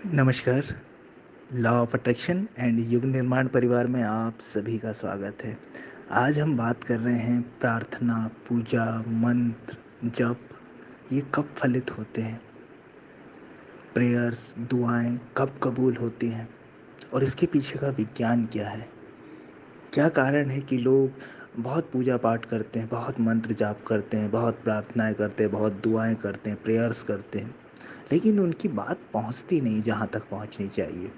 नमस्कार। Law of attraction and युग निर्माण परिवार में आप सभी का स्वागत है। आज हम बात कर रहे हैं प्रार्थना, पूजा, मंत्र, जप ये कब फलित होते हैं। प्रेयर्स, दुआएं कब कबूल होती हैं और इसके पीछे का विज्ञान क्या है। क्या कारण है कि लोग बहुत पूजा पाठ करते हैं, बहुत मंत्र जाप करते हैं, बहुत प्रार्थनाएं करते हैं, बहुत दुआएं करते हैं, प्रेयर्स करते हैं, लेकिन उनकी बात पहुंचती नहीं जहां तक पहुंचनी चाहिए।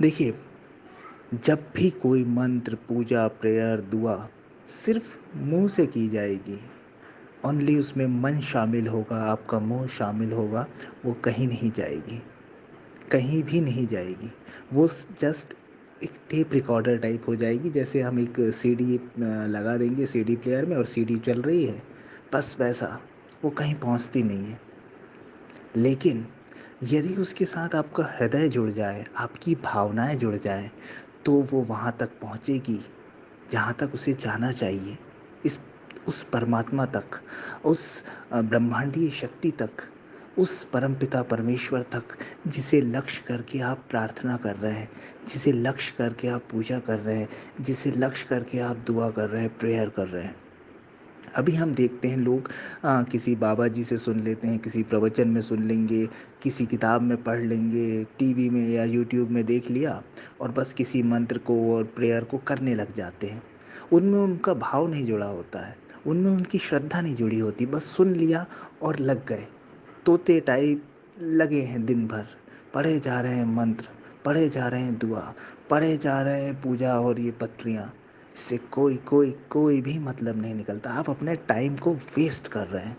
देखिए, जब भी कोई मंत्र, पूजा, प्रेयर, दुआ सिर्फ मुंह से की जाएगी, ओनली उसमें मन शामिल होगा, आपका मुंह शामिल होगा, वो कहीं नहीं जाएगी, कहीं भी नहीं जाएगी। वो जस्ट एक टेप रिकॉर्डर टाइप हो जाएगी। जैसे हम एक सीडी लगा देंगे सीडी प्लेयर में और सीडी चल रही है, बस वैसा। वो कहीं पहुंचती नहीं है। लेकिन यदि उसके साथ आपका हृदय जुड़ जाए, आपकी भावनाएं जुड़ जाएं, तो वो वहाँ तक पहुँचेगी जहाँ तक उसे जाना चाहिए। इस उस परमात्मा तक, उस ब्रह्मांडीय शक्ति तक, उस परमपिता परमेश्वर तक, जिसे लक्ष्य करके आप प्रार्थना कर रहे हैं, जिसे लक्ष्य करके आप पूजा कर रहे हैं, जिसे लक्ष्य करके आप दुआ कर रहे हैं, प्रेयर कर रहे हैं। अभी हम देखते हैं लोग किसी बाबा जी से सुन लेते हैं, किसी प्रवचन में सुन लेंगे, किसी किताब में पढ़ लेंगे, टीवी में या यूट्यूब में देख लिया और बस किसी मंत्र को और प्रेयर को करने लग जाते हैं। उनमें उनका भाव नहीं जुड़ा होता है, उनमें उनकी श्रद्धा नहीं जुड़ी होती, बस सुन लिया और लग गए। तोते टाइप लगे हैं दिन भर, पढ़े जा रहे हैं मंत्र, पढ़े जा रहे हैं दुआ, पढ़े जा रहे हैं पूजा और ये पत्रियाँ। इससे कोई कोई कोई भी मतलब नहीं निकलता। आप अपने टाइम को वेस्ट कर रहे हैं,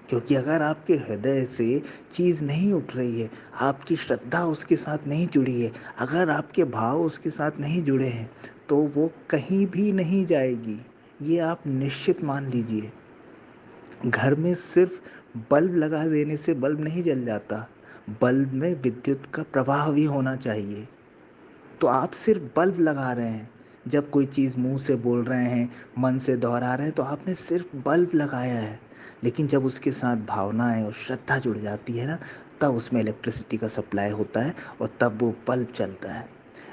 क्योंकि अगर आपके हृदय से चीज़ नहीं उठ रही है, आपकी श्रद्धा उसके साथ नहीं जुड़ी है, अगर आपके भाव उसके साथ नहीं जुड़े हैं, तो वो कहीं भी नहीं जाएगी। ये आप निश्चित मान लीजिए। घर में सिर्फ बल्ब लगा देने से बल्ब नहीं जल जाता, बल्ब में विद्युत का प्रवाह भी होना चाहिए। तो आप सिर्फ बल्ब लगा रहे हैं। जब कोई चीज़ मुंह से बोल रहे हैं, मन से दोहरा रहे हैं, तो आपने सिर्फ बल्ब लगाया है। लेकिन जब उसके साथ भावनाएं और श्रद्धा जुड़ जाती है ना, तब उसमें इलेक्ट्रिसिटी का सप्लाई होता है और तब वो बल्ब चलता है।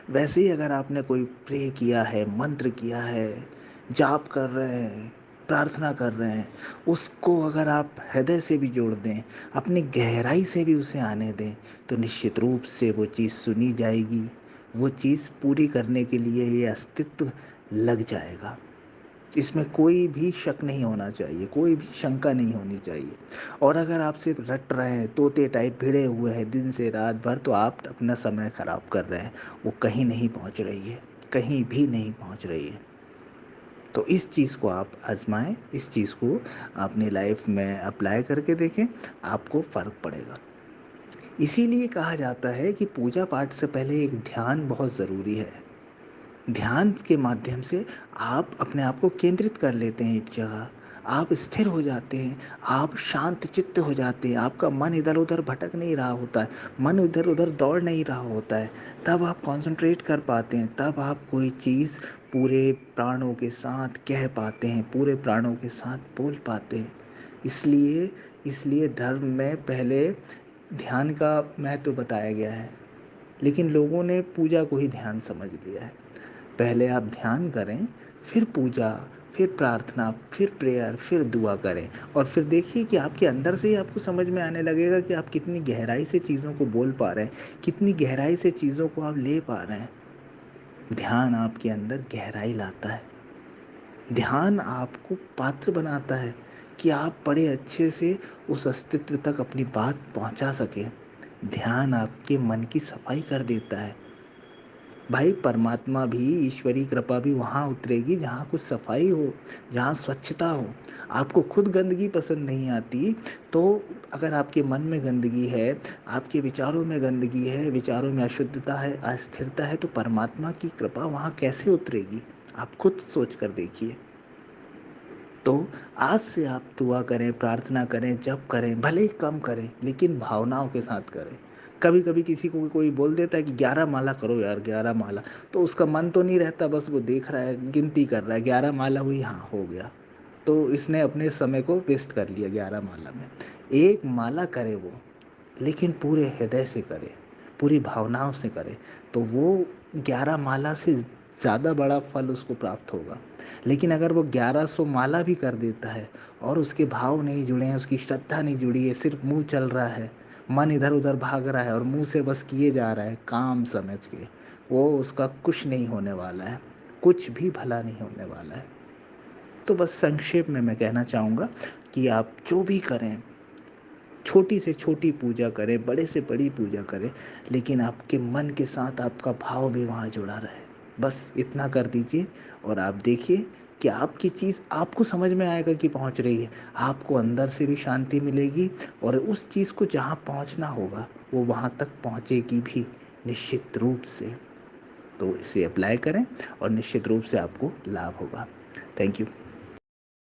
वैसे ही अगर आपने कोई प्रे किया है, मंत्र किया है, जाप कर रहे हैं, प्रार्थना कर रहे हैं, उसको अगर आप हृदय से भी जोड़ दें, अपनी गहराई से भी उसे आने दें, तो निश्चित रूप से वो चीज़ सुनी जाएगी। वो चीज़ पूरी करने के लिए ये अस्तित्व लग जाएगा। इसमें कोई भी शक नहीं होना चाहिए, कोई भी शंका नहीं होनी चाहिए। और अगर आप सिर्फ रट रहे हैं, तोते टाइप भिड़े हुए हैं दिन से रात भर, तो आप अपना समय खराब कर रहे हैं। वो कहीं नहीं पहुंच रही है, कहीं भी नहीं पहुंच रही है। तो इस चीज़ को आप आजमाएं, इस चीज़ को अपनी लाइफ में अप्लाई करके देखें, आपको फ़र्क पड़ेगा। इसीलिए कहा जाता है कि पूजा पाठ से पहले एक ध्यान बहुत ज़रूरी है। ध्यान के माध्यम से आप अपने आप को केंद्रित कर लेते हैं एक जगह, आप स्थिर हो जाते हैं, आप शांत चित्त हो जाते हैं, आपका मन इधर उधर भटक नहीं रहा होता है, मन इधर उधर दौड़ नहीं रहा होता है। तब आप कंसंट्रेट कर पाते हैं, तब आप कोई चीज़ पूरे प्राणों के साथ कह पाते हैं, पूरे प्राणों के साथ बोल पाते हैं। इसलिए इसलिए धर्म में पहले ध्यान का महत्व बताया गया है, लेकिन लोगों ने पूजा को ही ध्यान समझ लिया है। पहले आप ध्यान करें, फिर पूजा, फिर प्रार्थना, फिर प्रेयर, फिर दुआ करें। और फिर देखिए कि आपके अंदर से ही आपको समझ में आने लगेगा कि आप कितनी गहराई से चीज़ों को बोल पा रहे हैं, कितनी गहराई से चीज़ों को आप ले पा रहे हैं। ध्यान आपके अंदर गहराई लाता है। ध्यान आपको पात्र बनाता है कि आप बड़े अच्छे से उस अस्तित्व तक अपनी बात पहुंचा सकें। ध्यान आपके मन की सफाई कर देता है। भाई, परमात्मा भी, ईश्वरी कृपा भी वहाँ उतरेगी जहाँ कुछ सफाई हो, जहाँ स्वच्छता हो। आपको खुद गंदगी पसंद नहीं आती, तो अगर आपके मन में गंदगी है, आपके विचारों में गंदगी है, विचारों में अशुद्धता है, अस्थिरता है, तो परमात्मा की कृपा वहाँ कैसे उतरेगी? आप खुद सोच कर देखिए। तो आज से आप दुआ करें, प्रार्थना करें, जप करें, भले ही कम करें, लेकिन भावनाओं के साथ करें। कभी कभी किसी को कोई बोल देता है कि 11 माला करो यार, 11 माला, तो उसका मन तो नहीं रहता, बस वो देख रहा है, गिनती कर रहा है, 11 माला हुई, हाँ हो गया। तो इसने अपने समय को वेस्ट कर लिया 11 माला में। एक माला करे वो, लेकिन पूरे हृदय से करे, पूरी भावनाओं से करे, तो वो 11 माला से ज़्यादा बड़ा फल उसको प्राप्त होगा। लेकिन अगर वो 1100 माला भी कर देता है और उसके भाव नहीं जुड़े हैं, उसकी श्रद्धा नहीं जुड़ी है, सिर्फ मुंह चल रहा है, मन इधर उधर भाग रहा है और मुंह से बस किए जा रहा है काम समझ के, वो उसका कुछ नहीं होने वाला है, कुछ भी भला नहीं होने वाला है। तो बस संक्षेप में मैं कहना चाहूँगा कि आप जो भी करें, छोटी से छोटी पूजा करें, बड़े से बड़ी पूजा करें, लेकिन आपके मन के साथ आपका भाव भी वहाँ जुड़ा रहे। बस इतना कर दीजिए और आप देखिए कि आपकी चीज़ आपको समझ में आएगा कि पहुँच रही है। आपको अंदर से भी शांति मिलेगी और उस चीज़ को जहाँ पहुँचना होगा, वो वहाँ तक पहुँचेगी भी निश्चित रूप से। तो इसे अप्लाई करें और निश्चित रूप से आपको लाभ होगा। Thank you.